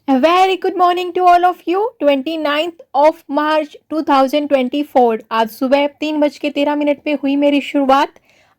A very good morning to all of you. 29th of March 2024 आज सुबह 3:13 पे हुई मेरी शुरुआत।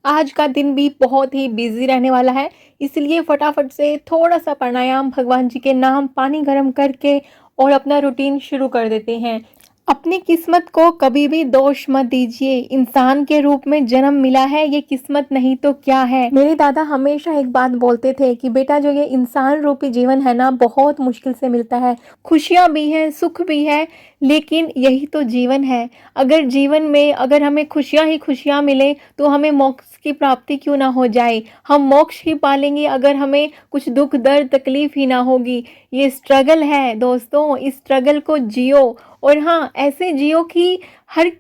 आज का दिन भी बहुत ही बिजी रहने वाला है, इसलिए फटाफट से थोड़ा सा प्राणायाम, भगवान जी के नाम, पानी गर्म करके और अपना रूटीन शुरू कर देते हैं। अपनी किस्मत को कभी भी दोष मत दीजिए। इंसान के रूप में जन्म मिला है, ये किस्मत नहीं तो क्या है। मेरे दादा हमेशा एक बात बोलते थे कि बेटा जो ये इंसान रूपी जीवन है ना, बहुत मुश्किल से मिलता है। खुशियां भी हैं, सुख भी है, लेकिन यही तो जीवन है। अगर जीवन में अगर हमें खुशियां ही खुशियां मिले तो हमें मोक्ष की प्राप्ति क्यों ना हो जाए। हम मोक्ष ही पालेंगे अगर हमें कुछ दुख दर्द तकलीफ ही ना होगी। ये स्ट्रगल है दोस्तों, इस स्ट्रगल को जियो। और हाँ, ऐसे जियो कि हर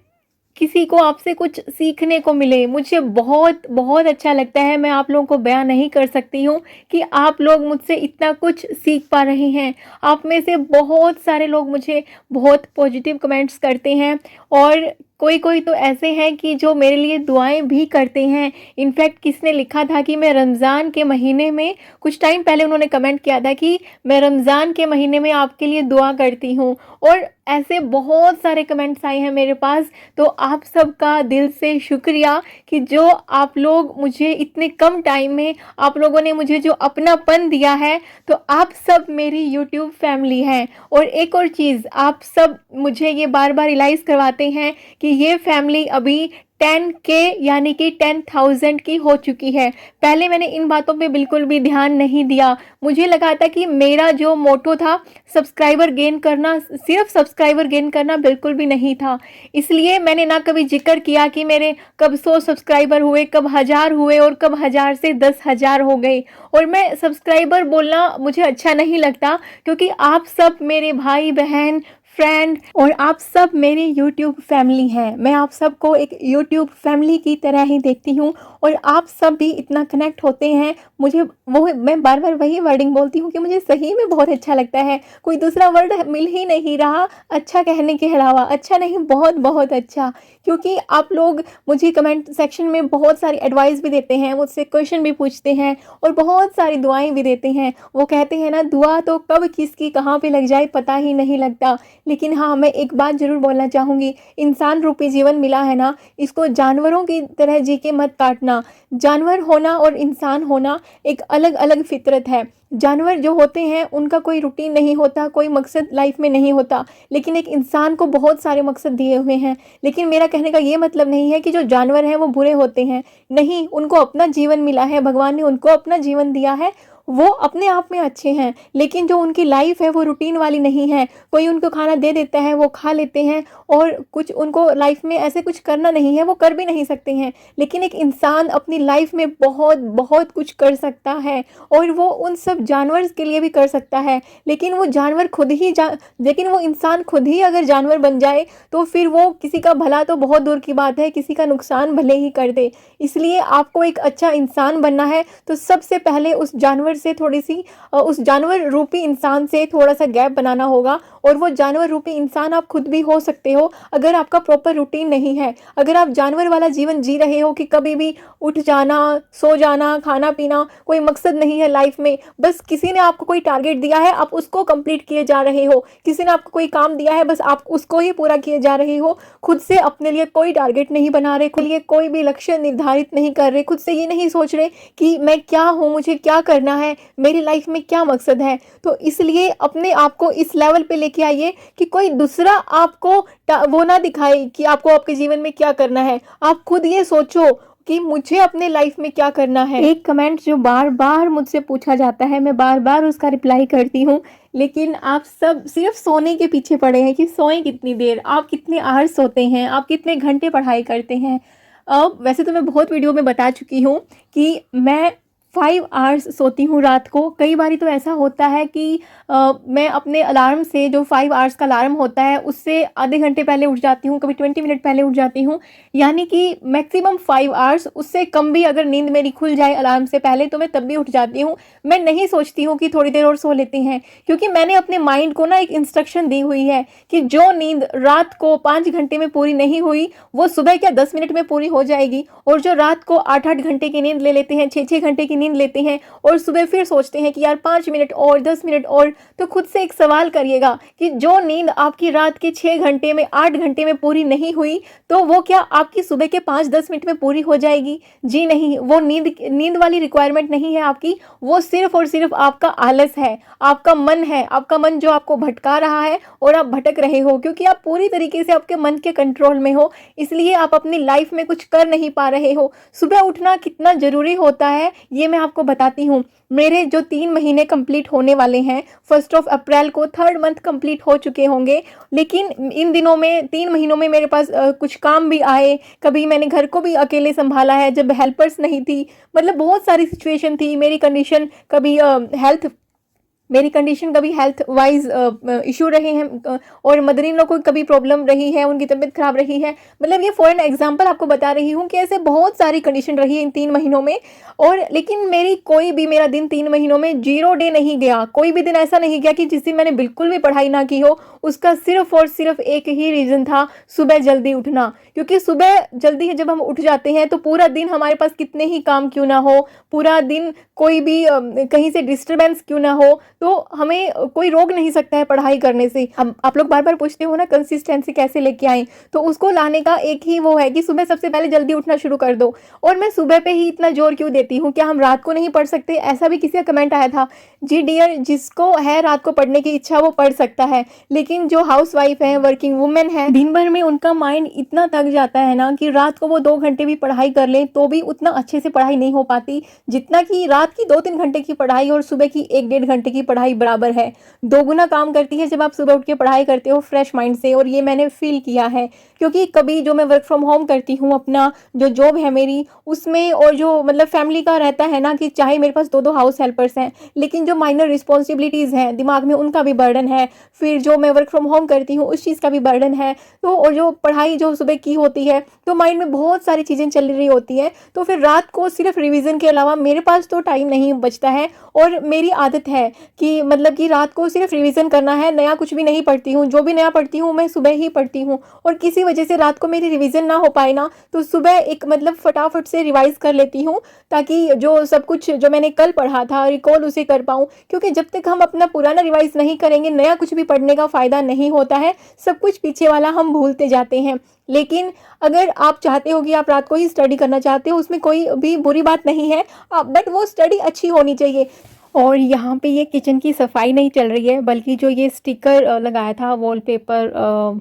किसी को आपसे कुछ सीखने को मिले। मुझे बहुत बहुत अच्छा लगता है, मैं आप लोगों को बयां नहीं कर सकती हूँ कि आप लोग मुझसे इतना कुछ सीख पा रहे हैं। आप में से बहुत सारे लोग मुझे बहुत पॉजिटिव कमेंट्स करते हैं और कोई कोई तो ऐसे हैं कि जो मेरे लिए दुआएं भी करते हैं। इनफैक्ट किसने लिखा था कि मैं रमज़ान के महीने में, कुछ टाइम पहले उन्होंने कमेंट किया था कि मैं रमज़ान के महीने में आपके लिए दुआ करती हूँ। और ऐसे बहुत सारे कमेंट्स आए हैं मेरे पास। तो आप सबका दिल से शुक्रिया कि जो आप लोग मुझे इतने कम टाइम में, आप लोगों ने मुझे जो अपनापन दिया है। तो आप सब मेरी यूट्यूब फैमिली हैं। और एक और चीज़, आप सब मुझे ये बार बार रियलाइज़ करवाते हैं कि ये फैमिली अभी 10K यानी कि 10,000 की हो चुकी है। पहले मैंने इन बातों पे बिल्कुल भी ध्यान नहीं दिया। मुझे लगा था कि मेरा जो मोटो था सब्सक्राइबर गेन करना, सिर्फ सब्सक्राइबर गेन करना बिल्कुल भी नहीं था। इसलिए मैंने ना कभी जिक्र किया कि मेरे कब 100 सब्सक्राइबर हुए, कब 1000 हुए और कब 1000 से 10,000 हो गए। और मैं सब्सक्राइबर बोलना मुझे अच्छा नहीं लगता, क्योंकि आप सब मेरे भाई बहन, फ्रेंड और आप सब मेरी यूट्यूब फैमिली हैं। मैं आप सबको एक यूट्यूब फैमिली की तरह ही देखती हूँ और आप सब भी इतना कनेक्ट होते हैं। मुझे मैं बार बार वही वर्डिंग बोलती हूँ कि मुझे सही में बहुत अच्छा लगता है। कोई दूसरा वर्ड मिल ही नहीं रहा अच्छा कहने के अलावा। अच्छा नहीं, बहुत बहुत अच्छा। क्योंकि आप लोग मुझे कमेंट सेक्शन में बहुत सारी एडवाइस भी देते हैं, मुझसे क्वेश्चन भी पूछते हैं और बहुत सारी दुआएं भी देते हैं। वो कहते हैं ना, दुआ तो कब किसकी कहाँ पे लग जाए पता ही नहीं लगता। लेकिन हाँ, मैं एक बात ज़रूर बोलना चाहूँगी, इंसान रूपी जीवन मिला है ना, इसको जानवरों की तरह जी के मत काटना। जानवर होना और इंसान होना एक अलग अलग फितरत है। जानवर जो होते हैं उनका कोई रूटीन नहीं होता, कोई मकसद लाइफ में नहीं होता, लेकिन एक इंसान को बहुत सारे मकसद दिए हुए हैं। लेकिन मेरा कहने का ये मतलब नहीं है कि जो जानवर हैं वो बुरे होते हैं। नहीं, उनको अपना जीवन मिला है, भगवान ने उनको अपना जीवन दिया है, वो अपने आप में अच्छे हैं। लेकिन जो उनकी लाइफ है वो रूटीन वाली नहीं है। कोई उनको खाना दे देता है, वो खा लेते हैं और कुछ उनको लाइफ में ऐसे कुछ करना नहीं है, वो कर भी नहीं सकते हैं। लेकिन एक इंसान अपनी लाइफ में बहुत बहुत कुछ कर सकता है और वो उन सब जानवर के लिए भी कर सकता है। लेकिन वो जानवर खुद ही लेकिन वो इंसान खुद ही अगर जानवर बन जाए तो फिर वो किसी का भला तो बहुत दूर की बात है, किसी का नुकसान भले ही कर दे। इसलिए आपको एक अच्छा इंसान बनना है तो सबसे पहले उस जानवर से थोड़ी सी, उस जानवर रूपी इंसान से थोड़ा सा गैप बनाना होगा। और वो जानवर रूपी इंसान आप खुद भी हो सकते हो अगर आपका प्रॉपर रूटीन नहीं है। अगर आप जानवर वाला जीवन जी रहे हो कि कभी भी उठ जाना, सो जाना, खाना पीना, कोई मकसद नहीं है लाइफ में, बस किसी ने आपको कोई टारगेट दिया है, आप उसको कंप्लीट किए जा रहे हो। किसी ने आपको कोई काम दिया है, बस आप उसको ही पूरा किए जा रहे हो। खुद से अपने लिए कोई टारगेट नहीं बना रहे, खुद लिए कोई भी लक्ष्य निर्धारित नहीं कर रहे, खुद से ये नहीं सोच रहे कि मैं क्या हूँ, मुझे क्या करना है, मेरी लाइफ में क्या मकसद है। तो इसलिए अपने आप को इस लेवल पे लेके आइए कि कोई दूसरा आपको वो ना दिखाए कि आपको आपके जीवन में क्या करना है। आप खुद ये सोचो कि मुझे अपने लाइफ में क्या करना है। एक कमेंट जो बार बार मुझसे पूछा जाता है, मैं बार बार उसका रिप्लाई करती हूँ, लेकिन आप सब सिर्फ सोने के पीछे पड़े हैं कि सोएं कितनी देर, आप कितने आवर्स सोते हैं, आप कितने घंटे पढ़ाई करते हैं। अब वैसे तो मैं बहुत वीडियो में बता चुकी हूँ कि मैं 5 आवर्स सोती हूँ रात को। कई बारी तो ऐसा होता है कि मैं अपने अलार्म से, जो 5 आवर्स का अलार्म होता है, उससे आधे घंटे पहले उठ जाती हूँ, कभी 20 मिनट पहले उठ जाती हूँ। यानी कि मैक्सिमम 5 आवर्स, उससे कम भी अगर नींद मेरी खुल जाए अलार्म से पहले तो मैं तब भी उठ जाती हूँ। मैं नहीं सोचती हूँ कि थोड़ी देर और सो लेते हैं, क्योंकि मैंने अपने माइंड को ना एक इंस्ट्रक्शन दी हुई है कि जो नींद रात को 5 घंटे में पूरी नहीं हुई वो सुबह क्या 10 मिनट में पूरी हो जाएगी। और जो रात को 8-8 घंटे की नींद ले लेते हैं, 6-6 घंटे की नींद लेते हैं और सुबह फिर सोचते हैं कि यार 5 मिनट और 10 मिनट और। तो खुद से एक सवाल करिएगा कि जो नींद आपकी रात के 6 घंटे में 8 घंटे में पूरी नहीं हुई, तो वो क्या आपकी सुबह के 5-10 मिनट में पूरी हो जाएगी? जी नहीं, वो नींद वाली रिक्वायरमेंट नहीं है आपकी, वो सिर्फ और सिर्फ आपका आलस है, आपका मन है, आपका मन जो आपको भटका रहा है और आप भटक रहे हो क्योंकि आप पूरी तरीके से आपके मन के कंट्रोल में हो, इसलिए आप अपनी लाइफ में कुछ कर नहीं पा रहे हो। सुबह उठना कितना ज़रूरी होता है ये मैं आपको बताती हूँ। मेरे जो 3 महीने कंप्लीट होने वाले हैं, 1 अप्रैल को 3rd मंथ कंप्लीट हो चुके होंगे, लेकिन इन दिनों में 3 महीनों में मेरे पास कुछ काम भी आए, कभी मैंने घर को भी अकेले संभाला है जब हेल्पर्स नहीं थी, मतलब बहुत सारी सिचुएशन थी। मेरी कंडीशन कभी हेल्थ वाइज इशू रहे हैं और मदर इन लॉ को कभी प्रॉब्लम रही है, उनकी तबीयत खराब रही है। मतलब ये फॉर एन एग्जांपल आपको बता रही हूँ कि ऐसे बहुत सारी कंडीशन रही है इन 3 महीनों में। और लेकिन मेरा दिन 3 महीनों में 0 डे नहीं गया, कोई भी दिन ऐसा नहीं गया कि जिस दिन मैंने बिल्कुल भी पढ़ाई ना की हो। उसका सिर्फ और सिर्फ एक ही रीज़न था, सुबह जल्दी उठना। क्योंकि सुबह जल्दी जब हम उठ जाते हैं तो पूरा दिन हमारे पास कितने ही काम क्यों ना हो, पूरा दिन कोई भी कहीं से डिस्टर्बेंस क्यों ना हो, तो हमें कोई रोक नहीं सकता है पढ़ाई करने से। अब आप लोग बार बार पूछते हो ना कंसिस्टेंसी कैसे लेके आएं, तो उसको लाने का एक ही वो है कि सुबह सबसे पहले जल्दी उठना शुरू कर दो। और मैं सुबह पे ही इतना जोर क्यों देती हूँ, क्या हम रात को नहीं पढ़ सकते? ऐसा भी किसी का कमेंट आया था। जी डियर, जिसको है रात को पढ़ने की इच्छा वो पढ़ सकता है, लेकिन जो हाउस वाइफ है, वर्किंग वुमेन है, दिन भर में उनका माइंड इतना थक जाता है ना कि रात को वो 2 घंटे भी पढ़ाई कर ले तो भी उतना अच्छे से पढ़ाई नहीं हो पाती जितना कि रात की 2-3 घंटे की पढ़ाई और सुबह की 1-1.5 घंटे की पढ़ाई बराबर है। दोगुना काम करती है जब आप सुबह उठ के पढ़ाई करते हो फ्रेश माइंड से, और ये मैंने फील किया है। क्योंकि कभी जो मैं वर्क फ्रॉम होम करती हूँ, अपना जो जॉब है मेरी उसमें, और जो मतलब फैमिली का रहता है ना कि चाहे मेरे पास 2-2 हाउस हेल्पर्स हैं, लेकिन जो माइनर रिस्पॉन्सिबिलिटीज़ हैं दिमाग में उनका भी बर्डन है, फिर जो मैं वर्क फ्रॉम होम करती हूँ उस चीज़ का भी बर्डन है, तो और जो पढ़ाई जो सुबह की होती है तो माइंड में बहुत सारी चीज़ें चल रही होती हैं। तो फिर रात को सिर्फ रिवीजन के अलावा मेरे पास तो टाइम नहीं बचता है। और मेरी आदत है कि मतलब कि रात को सिर्फ रिवीजन करना है, नया कुछ भी नहीं पढ़ती हूँ। जो भी नया पढ़ती हूँ मैं सुबह ही पढ़ती हूँ, और किसी वजह से रात को मेरी रिवीजन ना हो पाए ना तो सुबह एक मतलब फटाफट से रिवाइज कर लेती हूँ, ताकि जो सब कुछ जो मैंने कल पढ़ा था रिकॉल उसे कर पाऊँ। क्योंकि जब तक हम अपना पुराना रिवाइज नहीं करेंगे नया कुछ भी पढ़ने का फ़ायदा नहीं होता है, सब कुछ पीछे वाला हम भूलते जाते हैं। लेकिन अगर आप चाहते हो कि आप रात को ही स्टडी करना चाहते हो, उसमें कोई भी बुरी बात नहीं है, बट वो स्टडी अच्छी होनी चाहिए। और यहाँ पे ये किचन की सफाई नहीं चल रही है, बल्कि जो ये स्टिकर लगाया था वॉलपेपर,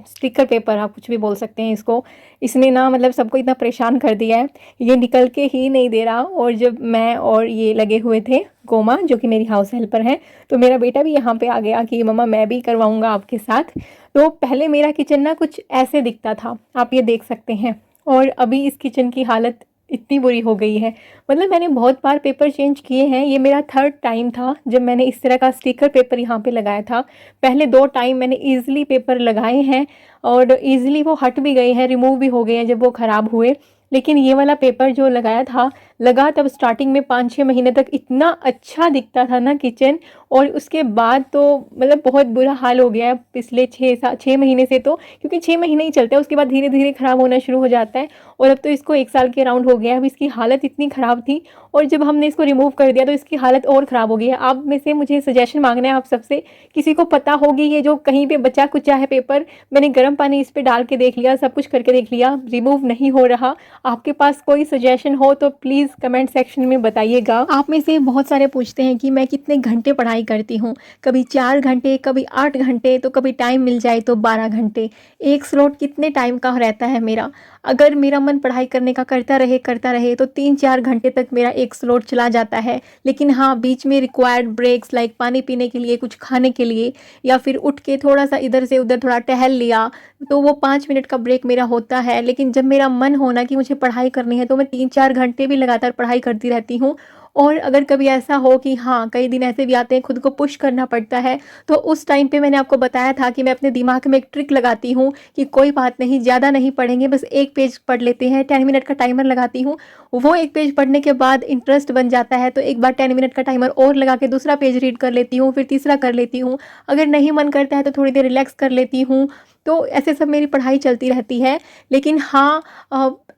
स्टिकर पेपर आप कुछ भी बोल सकते हैं इसको, इसने ना मतलब सबको इतना परेशान कर दिया है, ये निकल के ही नहीं दे रहा। और जब मैं और ये लगे हुए थे गोमा जो कि मेरी हाउस हेल्पर है, तो मेरा बेटा भी यहाँ पे आ गया कि मम्मा मैं भी करवाऊँगा आपके साथ। तो पहले मेरा किचन ना कुछ ऐसे दिखता था, आप ये देख सकते हैं, और अभी इस किचन की हालत इतनी बुरी हो गई है। मतलब मैंने बहुत बार पेपर चेंज किए हैं, ये मेरा 3rd टाइम था जब मैंने इस तरह का स्टिकर पेपर यहाँ पे लगाया था। पहले 2 टाइम मैंने ईज़िली पेपर लगाए हैं और ईज़िली वो हट भी गए हैं, रिमूव भी हो गए हैं जब वो ख़राब हुए। लेकिन ये वाला पेपर जो लगाया था, लगा तब स्टार्टिंग में 5-6 महीने तक इतना अच्छा दिखता था ना किचन, और उसके बाद तो मतलब बहुत बुरा हाल हो गया है पिछले 6 महीने से। तो क्योंकि 6 महीने ही चलता है, उसके बाद धीरे धीरे ख़राब होना शुरू हो जाता है, और अब तो इसको 1 साल के अराउंड हो गया है। अब इसकी हालत इतनी ख़राब थी, और जब हमने इसको रिमूव कर दिया तो इसकी हालत और ख़राब हो गई है। आप में से मुझे सजेशन मांगना है आप सबसे, किसी को पता होगी ये जो कहीं पे बचा कुचा है पेपर, मैंने गर्म पानी इस पर डाल के देख लिया, सब कुछ करके देख लिया, रिमूव नहीं हो रहा। आपके पास कोई सजेशन हो तो प्लीज़ कमेंट सेक्शन में बताइएगा। आप में से बहुत सारे पूछते हैं कि मैं कितने घंटे पढ़ाई करती हूँ, कभी 4 घंटे, कभी 8 घंटे, तो कभी टाइम मिल जाए तो 12 घंटे। एक स्लॉट कितने टाइम का रहता है मेरा? अगर मेरा मन पढ़ाई करने का करता रहे तो 3-4 घंटे तक मेरा एक स्लॉट चला जाता है। लेकिन हाँ, बीच में रिक्वायर्ड ब्रेक्स लाइक पानी पीने के लिए, कुछ खाने के लिए, या फिर उठ के थोड़ा सा इधर से उधर थोड़ा टहल लिया, तो वो 5 मिनट का ब्रेक मेरा होता है। लेकिन जब मेरा मन होना कि मुझे पढ़ाई करनी है तो मैं 3-4 घंटे भी लगातार पढ़ाई करती रहती हूँ। और अगर कभी ऐसा हो कि हाँ, कई दिन ऐसे भी आते हैं खुद को पुश करना पड़ता है, तो उस टाइम पे मैंने आपको बताया था कि मैं अपने दिमाग में एक ट्रिक लगाती हूँ कि कोई बात नहीं, ज़्यादा नहीं पढ़ेंगे, बस 1 पेज पढ़ लेते हैं। 10 मिनट का टाइमर लगाती हूँ, वो 1 पेज पढ़ने के बाद इंटरेस्ट बन जाता है तो एक बार 10 मिनट का टाइमर और लगा के दूसरा पेज रीड कर लेती हूँ, फिर तीसरा कर लेती हूँ। अगर नहीं मन करता है तो थोड़ी देर रिलैक्स कर लेती हूँ। तो ऐसे सब मेरी पढ़ाई चलती रहती है। लेकिन हाँ,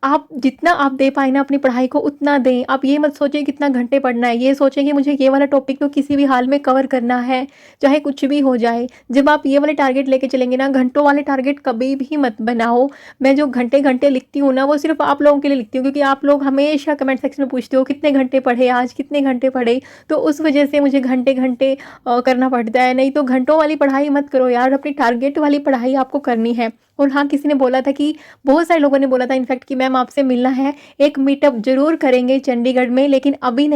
आप जितना आप दे पाएँ ना अपनी पढ़ाई को उतना दें। आप ये मत सोचें कितना घंटे पढ़ना है, ये सोचें कि मुझे ये वाला टॉपिक तो किसी भी हाल में कवर करना है, चाहे कुछ भी हो जाए। जब आप ये वाले टारगेट लेके चलेंगे ना, घंटों वाले टारगेट कभी भी मत बनाओ। मैं जो घंटे-घंटे लिखती हूँ ना, वो सिर्फ़ आप लोगों के लिए लिखती हूँ, क्योंकि आप लोग हमेशा कमेंट सेक्शन में पूछते हो कितने घंटे पढ़े आज, कितने घंटे पढ़े? तो उस वजह से मुझे घंटे-घंटे करना पड़ता है। नहीं तो घंटों वाली पढ़ाई मत करो यार, अपनी टारगेट वाली पढ़ाई आपको करनी है। और हाँ, किसी ने बोला था कि बहुत सारे लोगों ने बोला था इनफैक्ट कि मैम आपसे मिलना है, एक मीटअप ज़रूर करेंगे चंडीगढ़ में, लेकिन अभी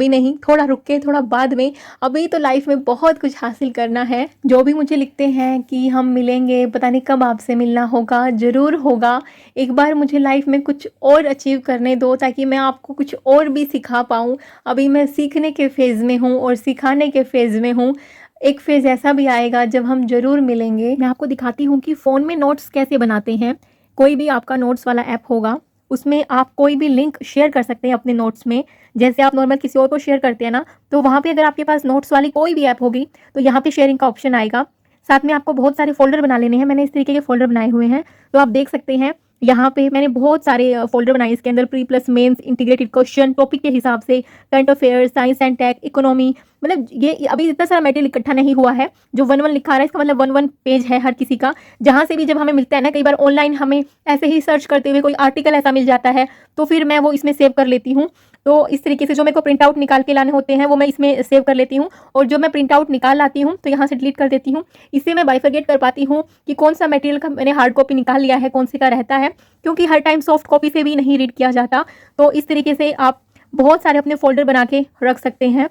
नहीं, थोड़ा रुक के, थोड़ा बाद में। अभी तो लाइफ में बहुत कुछ हासिल करना है। जो भी मुझे लिखते हैं कि हम मिलेंगे, पता नहीं कब आपसे मिलना होगा, ज़रूर होगा। एक बार मुझे लाइफ में कुछ और अचीव करने दो, ताकि मैं आपको कुछ और भी सिखा पाऊँ। अभी मैं सीखने के फ़ेज़ में हूँ और सिखाने के फ़ेज़ में हूँ। एक फ़ेज़ ऐसा भी आएगा जब हम ज़रूर मिलेंगे। मैं आपको दिखाती हूँ कि फ़ोन में नोट्स कैसे बनाते हैं। कोई भी आपका नोट्स वाला ऐप होगा, उसमें आप कोई भी लिंक शेयर कर सकते हैं अपने नोट्स में। जैसे आप नॉर्मल किसी और को शेयर करते हैं ना, तो वहाँ पे अगर आपके पास नोट्स वाली कोई भी ऐप होगी, तो यहाँ पे शेयरिंग का ऑप्शन आएगा। साथ में आपको बहुत सारे फ़ोल्डर बना लेने हैं। मैंने इस तरीके के फ़ोल्डर बनाए हुए हैं, तो आप देख सकते हैं। यहाँ पे मैंने बहुत सारे फ़ोल्डर बनाए, इसके अंदर pre plus mains, integrated question, topic के हिसाब से, current affairs, science and tech, economy. मतलब ये अभी इतना सारा मटेरियल इकट्ठा नहीं हुआ है। जो 1-1 लिखा आ रहा है, इसका मतलब 1-1 पेज है हर किसी का। जहाँ से भी जब हमें मिलता है ना, कई बार ऑनलाइन हमें ऐसे ही सर्च करते हुए कोई आर्टिकल ऐसा मिल जाता है, तो फिर मैं वो इसमें सेव कर लेती हूँ। तो इस तरीके से जो मेरे को प्रिंट आउट निकाल के लाने होते हैं, वो मैं इसमें सेव कर लेती हूँ। और जो मैं प्रिंट आउट निकाल लाती हूँ, तो यहाँ से डिलीट कर देती हूँ। इससे मैं बाइफरगेट कर पाती हूँ कि कौन सा मटेरियल का मैंने हार्ड कॉपी निकाल लिया है, कौन से का रहता है, क्योंकि हर टाइम सॉफ्ट कॉपी से भी नहीं रीड किया जाता। तो इस तरीके से आप बहुत सारे अपने फ़ोल्डर बना के रख सकते हैं।